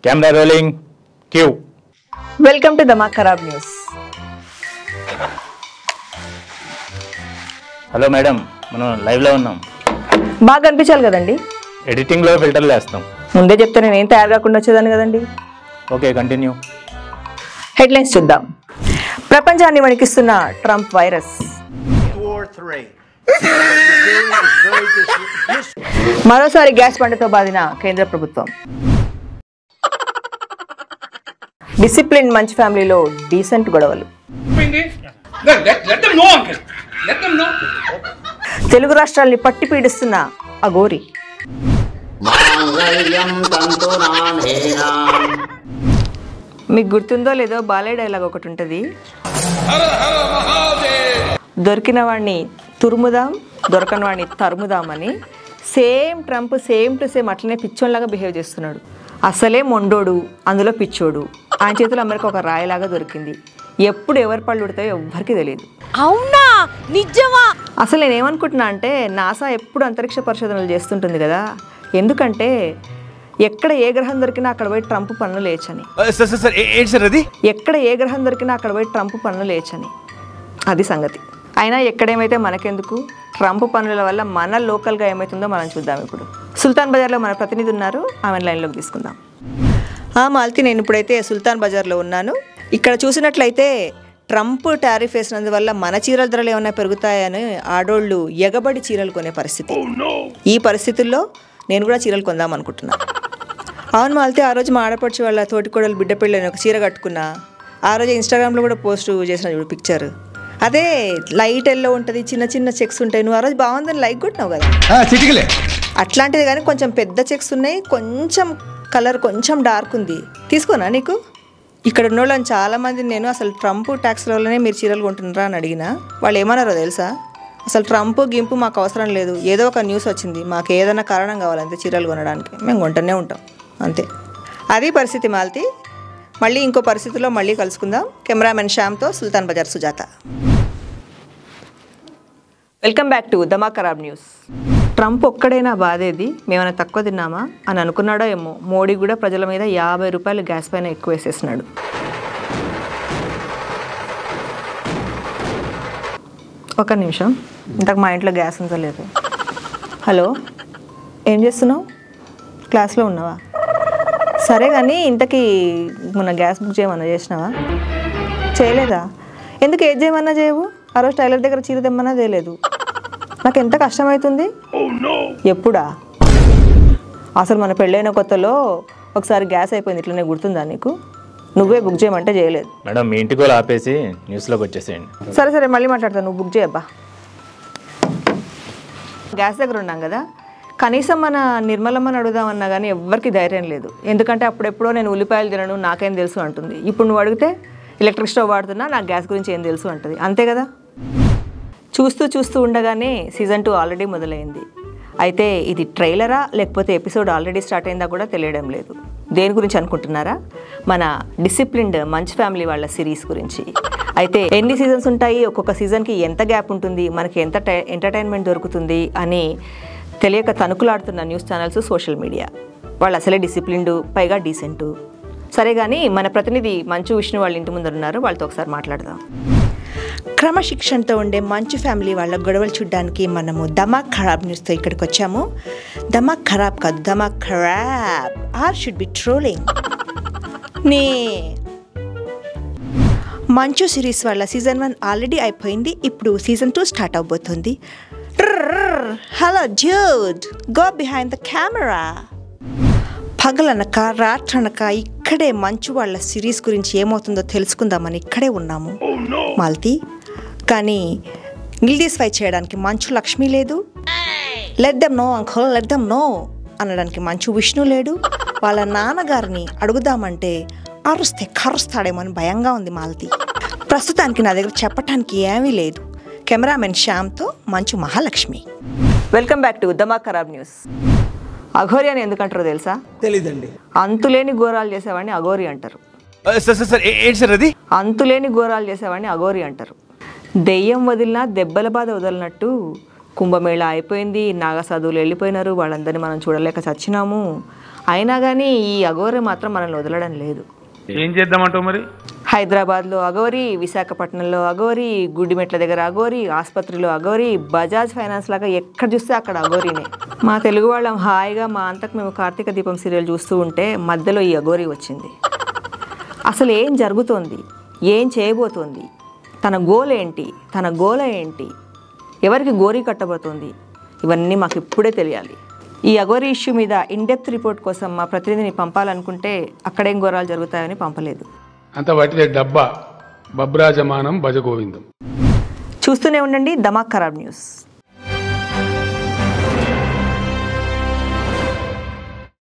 Camera rolling cue. Welcome to Damaak Kharab news. Hello madam, మనం లైవ్లో ఉన్నాం. బాగా కనిపించాలి కదండి. ఎడిటింగ్లో ఫిల్టర్లు వేస్తాం. ముందే చెప్తే నేను ఏం తయారు కాకుండా వచ్చేదాన్ని కదండి. Okay, continue. హెడ్లైన్స్ చూద్దాం. ప్రపంచాన్ని వణికిస్తున్న ట్రంప్ వైరస్. మరోసారి గ్యాస్ బండతో బాధిన కేంద్ర ప్రభుత్వం. డిసిప్లిన్ మంచి ఫ్యామిలీలో డీసెంట్ గొడవలు. తెలుగు రాష్ట్రాల్ని పట్టి పీడిస్తున్న అఘోరి. మీకు గుర్తుందో లేదో బాలయ్య డైలాగ్ ఒకటి ఉంటుంది, దొరికిన వాడిని తురుముదాం దొరకని వాడిని తరుముదామని. Same Trump same to same అట్లనే పిచ్చోన్లాగా బిహేవ్ చేస్తున్నాడు. అసలే మొండోడు, అందులో పిచ్చోడు. ఆయన చేతిలో అమెరికా ఒక రాయిలాగా దొరికింది. ఎప్పుడు ఎవరి పళ్ళు ఉడతాయో ఎవ్వరికి తెలియదు. అవునా, నిజమా? అసలు నేనేమనుకుంటున్నా అంటే, నాసా ఎప్పుడు అంతరిక్ష పరిశోధనలు చేస్తుంటుంది కదా, ఎందుకంటే ఎక్కడ ఏ గ్రహం దొరికినా అక్కడ పోయి ట్రంప్ పన్ను లేచని. ఎక్కడ ఏ గ్రహం దొరికినా అక్కడ పోయి ట్రంప్ పన్ను లేచని. అది సంగతి. అయినా ఎక్కడేమైతే మనకెందుకు, ట్రంప్ పన్నుల వల్ల మన లోకల్గా ఏమవుతుందో మనం చూద్దాం. ఇప్పుడు సుల్తాన్ బజార్లో మన ప్రతినిధి ఉన్నారు, ఆమె లైన్లోకి తీసుకుందాం. మాల్తి, నేను ఇప్పుడైతే సుల్తాన్ బజార్లో ఉన్నాను. ఇక్కడ చూసినట్లయితే ట్రంప్ టారిఫ్ వేసినందువల్ల మన చీరల ధరలు ఏమైనా పెరుగుతాయని ఆడోళ్ళు ఎగబడి చీరలు కొనే పరిస్థితి. ఈ పరిస్థితుల్లో నేను కూడా చీరలు కొందాం అనుకుంటున్నా. అవును మాల్తి, ఆ రోజు మా ఆడపడుచు వాళ్ళ తోటికోడలు బిడ్డ పెళ్ళని ఒక చీర కట్టుకున్నా. ఆ రోజు ఇన్స్టాగ్రామ్లో కూడా పోస్ట్ చేసిన చూడు పిక్చర్. అదే లైట్ ఎల్లో ఉంటుంది, చిన్న చిన్న చెక్స్ ఉంటాయి. నువ్వు ఆ రోజు బాగుందని లైక్ కొట్టినావు కదా. అట్లాంటిది కానీ కొంచెం పెద్ద చెక్స్ ఉన్నాయి, కొంచెం కలర్ కొంచెం డార్క్ ఉంది. తీసుకోనా నీకు? ఇక్కడ ఉన్న వాళ్ళని చాలామంది నేను అసలు ట్రంప్ ట్యాక్స్ల వల్లనే మీరు చీరలు కొంటున్నారా అని అడిగినా. వాళ్ళు ఏమన్నారో తెలుసా? అసలు ట్రంప్ గింపు మాకు అవసరం లేదు, ఏదో ఒక న్యూస్ వచ్చింది, మాకు ఏదైనా కారణం కావాలంతే చీరలు కొనడానికి, మేము కొంటూనే ఉంటాం అంతే. అది పరిస్థితి మాల్తి. మళ్ళీ ఇంకో పరిస్థితిలో మళ్ళీ కలుసుకుందాం. కెమెరామెన్ శ్యామ్తో Sultan Bazar Sujatha. Welcome back to Damaak Kharab news. Trump ఒక్కడైనా బాధేది, మేమైనా తక్కువ తిన్నామా అని అనుకున్నాడో ఏమో. మోడీ కూడా ప్రజల మీద 50 రూపాయలు గ్యాస్ పైన ఎక్కువ వేసేసినాడు. ఒక నిమిషం, ఇంతకు మా ఇంట్లో గ్యాస్ ఉందో లేదు. హలో, ఏం చేస్తున్నావు? క్లాస్లో ఉన్నావా? సరే కానీ ఇంతకీ మొన్న గ్యాస్ బుక్ చేయమన్నా చేసినావా? చేయలేదా? ఎందుకు ఏది చేయమన్నా చేయవు? ఆ రోజు టైలర్ దగ్గర చీర తెమ్మన్నా చేయలేదు. నాకు ఎంత కష్టమవుతుంది. ఎప్పుడా? అసలు మన పెళ్ళైన కొత్తలో ఒకసారి గ్యాస్ అయిపోయింది, ఇట్లనే గుర్తుందా నీకు? నువ్వే బుక్ చేయమంటే చేయలేదు. మేడం, మీ ఇంటికి వాళ్ళు ఆపేసి న్యూస్లోకి వచ్చేసేయండి. సరే సరే, మళ్ళీ మాట్లాడతాను, నువ్వు బుక్ చేయబ్బా. గ్యాస్ దగ్గర ఉన్నాం కదా, కనీసం మన నిర్మలమ్మని అడుగుదామన్నా కానీ ఎవ్వరికి ధైర్యం లేదు. ఎందుకంటే అప్పుడెప్పుడో నేను ఉల్లిపాయలు తినను, నాకేం తెలుసు అంటుంది. ఇప్పుడు నువ్వు అడిగితే ఎలక్ట్రిక్ స్టవ్ వాడుతున్నా, నాకు గ్యాస్ గురించి ఏం తెలుసు అంటుంది. అంతే కదా. చూస్తూ చూస్తూ ఉండగానే సీజన్ 2 ఆల్రెడీ మొదలైంది. అయితే ఇది ట్రైలరా లేకపోతే ఎపిసోడ్ ఆల్రెడీ స్టార్ట్ అయిందా కూడా తెలియడం లేదు. దేని గురించి అనుకుంటున్నారా? మన డిసిప్లిన్డ్ మంచి ఫ్యామిలీ వాళ్ళ సిరీస్ గురించి. అయితే ఎన్ని సీజన్స్ ఉంటాయి, ఒక్కొక్క సీజన్కి ఎంత గ్యాప్ ఉంటుంది, మనకి ఎంత ఎంటర్టైన్మెంట్ దొరుకుతుంది అని తెలియక తణుకులాడుతున్న న్యూస్ ఛానల్స్, సోషల్ మీడియా. వాళ్ళు అసలే డిసిప్లిన్డ్, పైగా డీసెంటు. సరే కానీ మన ప్రతినిధి మంచు విష్ణు వాళ్ళ ఇంటి ముందర ఉన్నారు, వాళ్ళతో ఒకసారి మాట్లాడదాం. క్రమశిక్షణతో ఉండే మంచి ఫ్యామిలీ వాళ్ళ గొడవలు చూడడానికి మనము దమాక్ ఖరాబ్ న్యూస్తో ఇక్కడికి వచ్చాము. దమాక్ ఖరాబ్ కాదు, Damaak Kharab. Are should be trolling. నీ మంచు సిరీస్ వాళ్ళ సీజన్ 1 ఆల్రెడీ అయిపోయింది, ఇప్పుడు సీజన్ 2 స్టార్ట్ అవబోతుంది. Hello dude, go behind the camera. పగలనక రాత్రనక ఇక్కడే మంచు వాళ్ళ సిరీస్ గురించి ఏమవుతుందో తెలుసుకుందామని ఇక్కడే ఉన్నాము మాల్తి. కానీ నిల్దీస్ఫై చేయడానికి మంచు లక్ష్మి లేదు, let them know uncle, let them know అనడానికి మంచు విష్ణు లేడు. వాళ్ళ నాన్నగారిని అడుగుదామంటే అరుస్తే కరుస్తాడేమో అని భయంగా ఉంది మాల్తి. ప్రస్తుతానికి నా దగ్గర చెప్పటానికి ఏమీ లేదు. కెమెరామెన్ శ్యామ్తో మంచు Mahalakshmi. Welcome back to Damaak Kharab news. Aghori అని ఎందుకంటారో తెలుసా? తెలీదండి. అంతులేని ఘోరాలు చేసేవాడిని అఘోరి అంటారు. అంతులేని ఘోరాలు చేసేవాడిని అఘోరి అంటారు. దెయ్యం వదిలినా దెబ్బల బాధ వదలనట్టు కుంభమేళా అయిపోయింది, నాగసాధువులు వెళ్ళిపోయినారు, వాళ్ళందరినీ మనం చూడలేక చచ్చినాము. అయినా కానీ ఈ అఘోరి మాత్రం మనల్ని వదలడం లేదు. ఏం చేద్దామంటావు మరి? హైదరాబాద్లో అఘోరి, విశాఖపట్నంలో అఘోరి, గుడిమెట్ల దగ్గర అఘోరి, ఆసుపత్రిలో అఘోరి, బజాజ్ ఫైనాన్స్ లాగా ఎక్కడ చూస్తే అక్కడ అఘోరినే. మా తెలుగు వాళ్ళం హాయిగా మా అంతకు మేము కార్తీక దీపం సీరియల్ చూస్తూ ఉంటే మధ్యలో ఈ అఘోరి వచ్చింది. అసలు ఏం జరుగుతోంది, ఏం చేయబోతోంది, తన గోల్ ఏంటి, తన గోల ఏంటి, ఎవరికి గోరీ కట్టబోతోంది, ఇవన్నీ మాకు ఇప్పుడే తెలియాలి. ఈ అఘోరి ఇష్యూ మీద ఇన్డెప్త్ రిపోర్ట్ కోసం మా ప్రతినిధిని పంపాలనుకుంటే అక్కడేం ఘోరాలు జరుగుతాయని పంపలేదు. అంత వాటిదే డబ్బా బబ్రాజమానం భజగోవిందం. చూస్తూనే ఉండండి ధమాక్ ఖరాబ్ న్యూస్.